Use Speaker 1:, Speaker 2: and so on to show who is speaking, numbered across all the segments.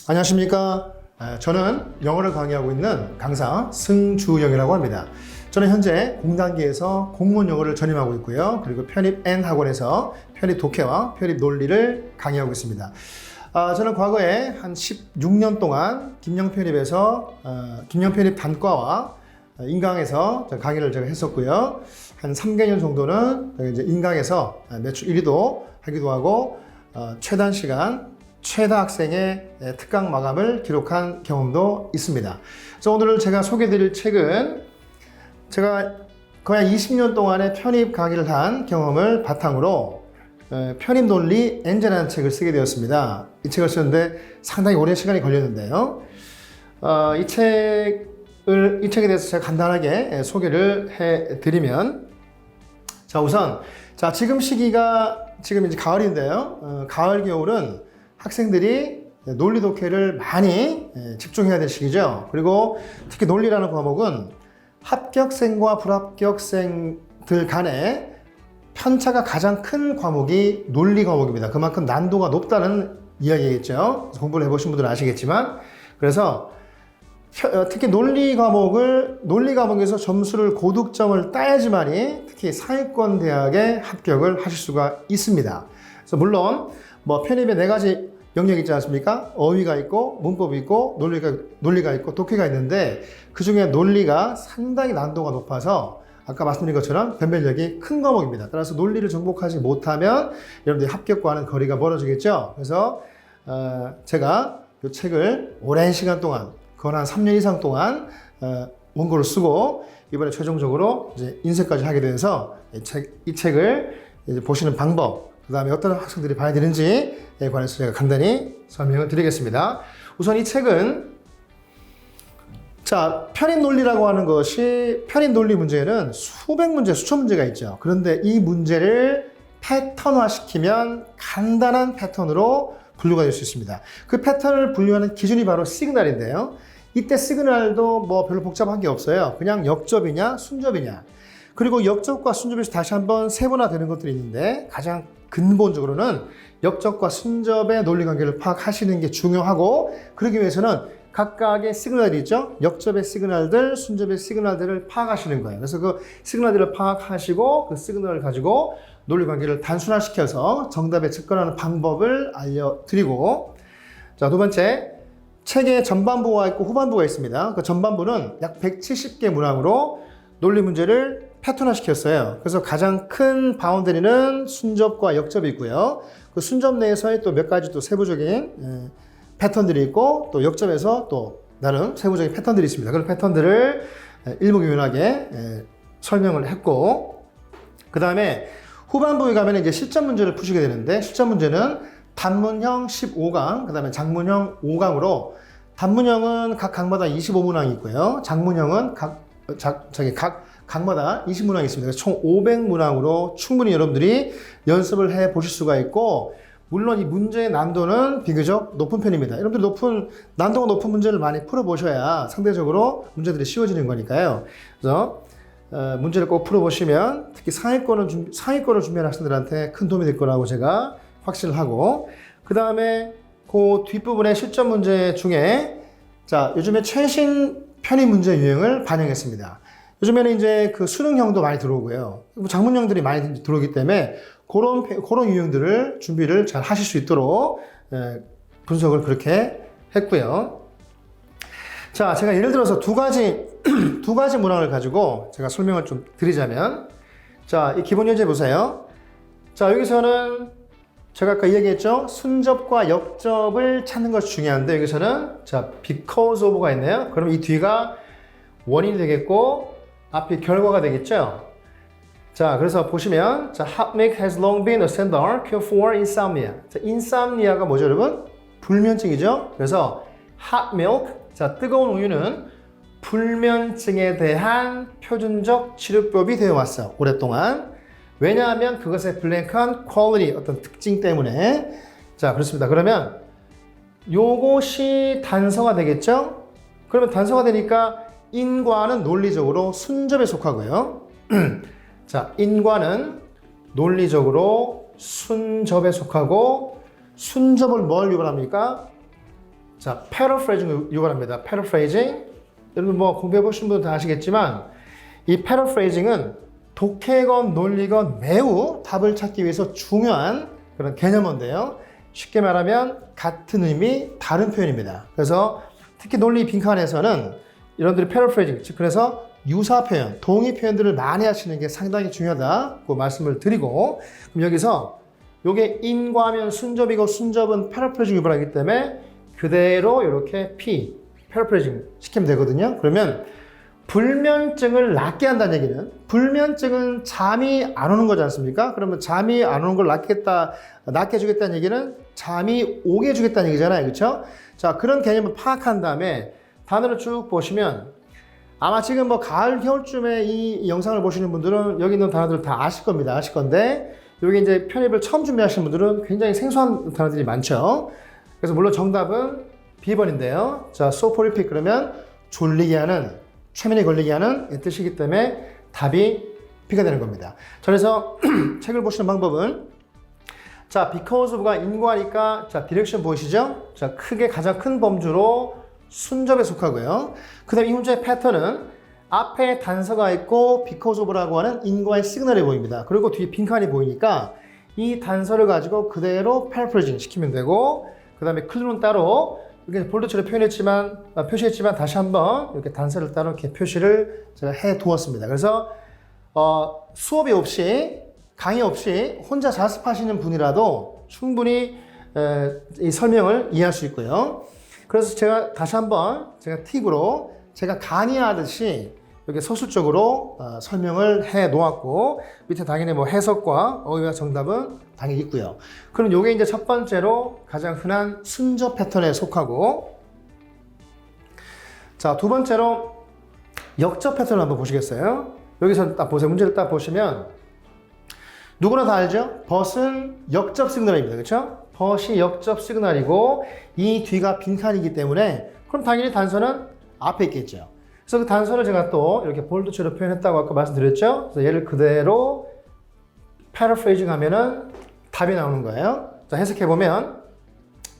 Speaker 1: 안녕하십니까. 저는 영어를 강의하고 있는 강사 승주영이라고 합니다. 저는 현재 공단계에서 공무원 영어를 전임하고 있고요. 그리고 편입 N 학원에서 편입 독해와 편입 논리를 강의하고 있습니다. 저는 과거에 한 16년 동안 김영편입에서 김영편입 단과와 인강에서 강의를 제가 했었고요. 한 3개년 정도는 이제 인강에서 매출 1위도 하기도 하고 최단 시간 최다 학생의 특강 마감을 기록한 경험도 있습니다. 그래서 오늘 제가 소개해드릴 책은 제가 거의 20년 동안의 편입 강의를 한 경험을 바탕으로 편입 논리 엔젤이라는 책을 쓰게 되었습니다. 이 책을 쓰는데 상당히 오랜 시간이 걸렸는데요. 이 책에 대해서 제가 간단하게 소개를 해드리면, 자, 우선, 지금 시기가 지금 이제 가을인데요. 가을, 겨울은 학생들이 논리 독해를 많이 집중해야 될 시기죠. 그리고 특히 논리라는 과목은 합격생과 불합격생들 간에 편차가 가장 큰 과목이 논리 과목입니다. 그만큼 난도가 높다는 이야기겠죠. 공부를 해보신 분들은 아시겠지만, 그래서 특히 논리 과목에서 점수를 고득점을 따야지만이 특히 상위권 대학에 합격을 하실 수가 있습니다. 그래서 물론 편입에 4가지 영역이 있지 않습니까? 어휘가 있고 문법이 있고 논리가 있고 독해가 있는데, 그 중에 논리가 상당히 난도가 높아서 아까 말씀드린 것처럼 변별력이 큰 과목입니다. 따라서 논리를 정복하지 못하면 여러분들이 합격과는 거리가 멀어지겠죠. 그래서 제가 이 책을 오랜 시간 동안, 거의 한 3년 이상 동안 원고를 쓰고 이번에 최종적으로 이제 인쇄까지 하게 돼서 이 책을 이제 보시는 방법, 그 다음에 어떤 학생들이 봐야 되는지에 관해서 제가 간단히 설명을 드리겠습니다. 우선 이 책은, 편입 논리라고 하는 것이, 편입 논리 문제는 수백 문제, 수천 문제가 있죠. 그런데 이 문제를 패턴화시키면 간단한 패턴으로 분류가 될 수 있습니다. 그 패턴을 분류하는 기준이 바로 시그널인데요. 이때 시그널도 별로 복잡한 게 없어요. 그냥 역접이냐, 순접이냐. 그리고 역접과 순접에서 다시 한번 세분화되는 것들이 있는데, 가장 근본적으로는 역접과 순접의 논리 관계를 파악하시는 게 중요하고, 그러기 위해서는 각각의 시그널이 있죠. 역접의 시그널들, 순접의 시그널들을 파악하시는 거예요. 그래서 그 시그널들을 파악하시고 그 시그널을 가지고 논리 관계를 단순화시켜서 정답에 접근하는 방법을 알려드리고, 두 번째, 책의 전반부가 있고 후반부가 있습니다. 그 전반부는 약 170개 문항으로 논리 문제를 패턴화시켰어요. 그래서 가장 큰 바운더리는 순접과 역접이 있고요. 그 순접 내에서의 또 몇 가지 또 세부적인 패턴들이 있고, 또 역접에서 또 나름 세부적인 패턴들이 있습니다. 그런 패턴들을 일목요연하게 설명을 했고, 그 다음에 후반부에 가면 이제 실전 문제를 푸시게 되는데, 실전 문제는 단문형 15강, 그 다음에 장문형 5강으로, 단문형은 각 강마다 25문항이 있고요. 장문형은 각 강마다 20문항이 있습니다. 그래서 총 500문항으로 충분히 여러분들이 연습을 해 보실 수가 있고, 물론 이 문제의 난도는 비교적 높은 편입니다. 여러분들 난도가 높은 문제를 많이 풀어보셔야 상대적으로 문제들이 쉬워지는 거니까요. 그래서 문제를 꼭 풀어보시면 특히 상위권을 준비하는 학생들한테 큰 도움이 될 거라고 제가 확신을 하고, 그 다음에 그 뒷부분의 실전 문제 중에 요즘에 최신 편입 문제 유형을 반영했습니다. 요즘에는 이제 그 수능형도 많이 들어오고요. 장문형들이 많이 들어오기 때문에 그런 유형들을 준비를 잘 하실 수 있도록 분석을 그렇게 했고요. 제가 예를 들어서 두 가지 문항을 가지고 제가 설명을 좀 드리자면, 이 기본 예제 보세요. 여기서는 제가 아까 이야기했죠. 순접과 역접을 찾는 것이 중요한데, 여기서는 because of가 있네요. 그럼 이 뒤가 원인이 되겠고 앞이 결과가 되겠죠. 그래서 보시면 hot milk has long been a standard cure for insomnia. insomnia가 뭐죠, 여러분? 불면증이죠. 그래서 hot milk, 뜨거운 우유는 불면증에 대한 표준적 치료법이 되어 왔어요, 오랫동안. 왜냐하면 그것의 블랭크한 퀄리티, 어떤 특징 때문에. 그렇습니다. 그러면 요것이 단서가 되겠죠? 그러면 단서가 되니까 인과는 논리적으로 순접에 속하고요. 인과는 논리적으로 순접에 속하고, 순접을 뭘 유발합니까? 자, 패러프레이징 요구합니다. 패러프레이징. 여러분 뭐 공부해 보신 분들 다 아시겠지만 이 패러프레이징은 독해건 논리건 매우 답을 찾기 위해서 중요한 그런 개념인데요. 쉽게 말하면 같은 의미 다른 표현입니다. 그래서 특히 논리 빈칸에서는 여러분들이 패러프레이징, 즉 그래서 유사 표현, 동의 표현들을 많이 하시는 게 상당히 중요하다고 말씀을 드리고, 그럼 여기서 요게 인과하면 순접이고 순접은 패러프레이징 유발하기 때문에 그대로 이렇게 패러프레이징 시키면 되거든요. 그러면 불면증을 낫게 한다는 얘기는, 불면증은 잠이 안 오는 거지 않습니까? 그러면 잠이 안 오는 걸 낫게 해주겠다는 얘기는 잠이 오게 해주겠다는 얘기잖아요. 그렇죠? 자, 그런 개념을 파악한 다음에 단어를 쭉 보시면 아마 지금 뭐 가을, 겨울쯤에 이 영상을 보시는 분들은 여기 있는 단어들 다 아실 겁니다. 아실 건데, 여기 이제 편입을 처음 준비하시는 분들은 굉장히 생소한 단어들이 많죠. 그래서 물론 정답은 B번인데요. 자, soporific 그러면 졸리게 하는, 최면에 걸리게 하는 이 뜻이기 때문에 답이 B가 되는 겁니다. 자, 그래서 책을 보시는 방법은, 자, because of가 인과니까, 자, 디렉션 보이시죠? 자, 크게 가장 큰 범주로 순접에 속하고요. 그 다음에 이 문제의 패턴은 앞에 단서가 있고 because of라고 하는 인과의 시그널이 보입니다. 그리고 뒤에 빈칸이 보이니까 이 단서를 가지고 그대로 패러프레이징 시키면 되고, 그 다음에 클루는 따로 이렇게 볼드처럼 표시했지만 다시 한번 이렇게 단서를 따로 이렇게 표시를 제가 해 두었습니다. 그래서 수업이 없이, 강의 없이 혼자 자습하시는 분이라도 충분히 이 설명을 이해할 수 있고요. 그래서 제가 다시 한번 제가 팁으로 제가 강의하듯이 이렇게 서술적으로 설명을 해 놓았고, 밑에 당연히 뭐 해석과 어휘와 정답은 당연히 있고요. 그럼 요게 이제 첫 번째로 가장 흔한 순접 패턴에 속하고, 자, 두 번째로 역접 패턴을 한번 보시겠어요? 여기서 딱 보세요. 문제를 딱 보시면 누구나 다 알죠? 벗은 역접 시그널입니다. 그렇죠? 벗이 역접 시그널이고 이 뒤가 빈칸이기 때문에 그럼 당연히 단서는 앞에 있겠죠. 그래서 그 단서를 제가 또 이렇게 볼드처럼 표현했다고 아까 말씀드렸죠? 그래서 얘를 그대로 패러프레이징 하면은 답이 나오는 거예요. 자, 해석해보면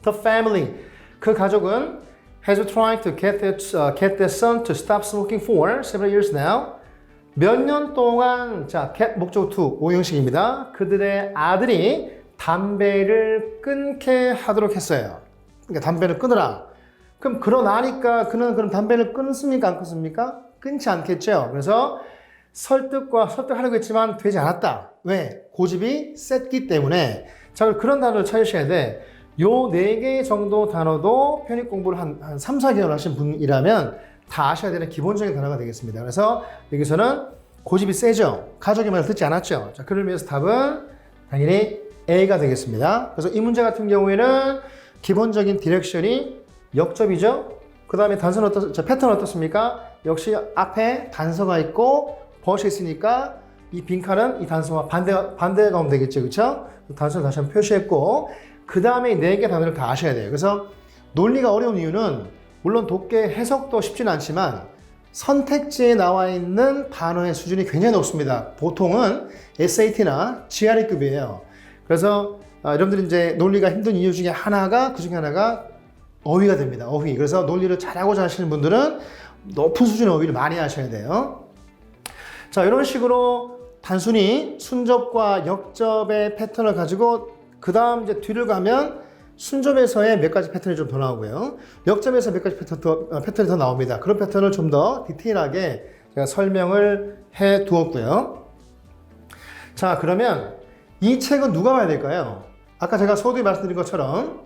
Speaker 1: The family, 그 가족은 has been trying to get their son to stop smoking for several years now. 몇 년 동안, 자, get 목적 to 오형식입니다. 그들의 아들이 담배를 끊게 하도록 했어요. 그러니까 담배를 끊으라. 그럼 그러나니까 그는 그럼 담배를 끊습니까? 안 끊습니까? 끊지 않겠죠. 그래서 설득하려고 했지만 되지 않았다. 왜? 고집이 셌기 때문에. 자, 그런 단어를 찾으셔야 돼. 요 4개 정도 단어도 편입 공부를 한 3, 4개월 하신 분이라면 다 아셔야 되는 기본적인 단어가 되겠습니다. 그래서 여기서는 고집이 세죠. 가족의 말을 듣지 않았죠. 자, 그를 위해서 답은 당연히 A가 되겠습니다. 그래서 이 문제 같은 경우에는 기본적인 디렉션이 역접이죠. 그 다음에 단서는 패턴은 어떻습니까? 역시 앞에 단서가 있고 벗이 있으니까 이 빈칸은 이 단서와 반대가 오면 되겠죠. 그렇죠? 단서를 다시 한번 표시했고, 그 다음에 4개 단어를 다 아셔야 돼요. 그래서 논리가 어려운 이유는 물론 독해 해석도 쉽지는 않지만 선택지에 나와 있는 단어의 수준이 굉장히 높습니다. 보통은 SAT나 GRE급이에요. 그래서 여러분들이 이제 논리가 힘든 이유 중에 하나가, 그 중에 하나가 어휘가 됩니다. 어휘. 그래서 논리를 잘하고자 하시는 분들은 높은 수준의 어휘를 많이 하셔야 돼요. 자, 이런 식으로 단순히 순접과 역접의 패턴을 가지고 그 다음 이제 뒤를 가면 순접에서의 몇 가지 패턴이 좀 더 나오고요. 역접에서 몇 가지 패턴이 더 나옵니다. 그런 패턴을 좀 더 디테일하게 제가 설명을 해 두었고요. 자, 그러면 이 책은 누가 봐야 될까요? 아까 제가 서두에 말씀드린 것처럼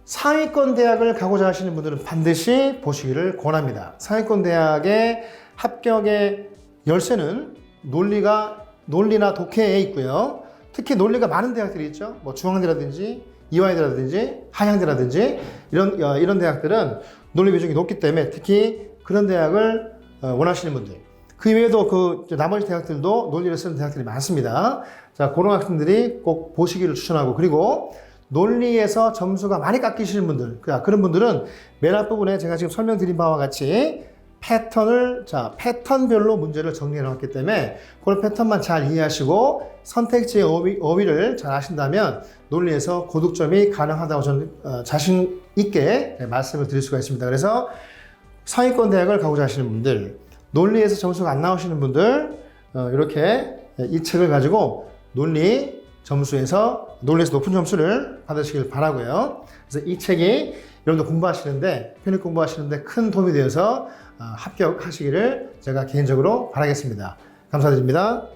Speaker 1: 상위권 대학을 가고자 하시는 분들은 반드시 보시기를 권합니다. 상위권 대학의 합격의 열쇠는 논리나 독해에 있고요. 특히 논리가 많은 대학들이 있죠. 뭐 중앙대라든지 이화여대라든지 한양대라든지 이런 대학들은 논리 비중이 높기 때문에 특히 그런 대학을 원하시는 분들. 그 이외에도 그 나머지 대학들도 논리를 쓰는 대학들이 많습니다. 자, 그런 학생들이 꼭 보시기를 추천하고, 그리고 논리에서 점수가 많이 깎이시는 분들, 그런 분들은 맨 앞부분에 제가 지금 설명드린 바와 같이 패턴을, 패턴별로 문제를 정리해 놓았기 때문에 그런 패턴만 잘 이해하시고 선택지의 어휘를 잘 아신다면 논리에서 고득점이 가능하다고 저는 자신 있게 말씀을 드릴 수가 있습니다. 그래서 상위권 대학을 가고자 하시는 분들, 논리에서 점수가 안 나오시는 분들, 이렇게 이 책을 가지고 논리에서 높은 점수를 받으시길 바라고요. 그래서 이 책이 여러분들 공부하시는데, 편입 공부하시는데 큰 도움이 되어서 합격하시기를 제가 개인적으로 바라겠습니다. 감사드립니다.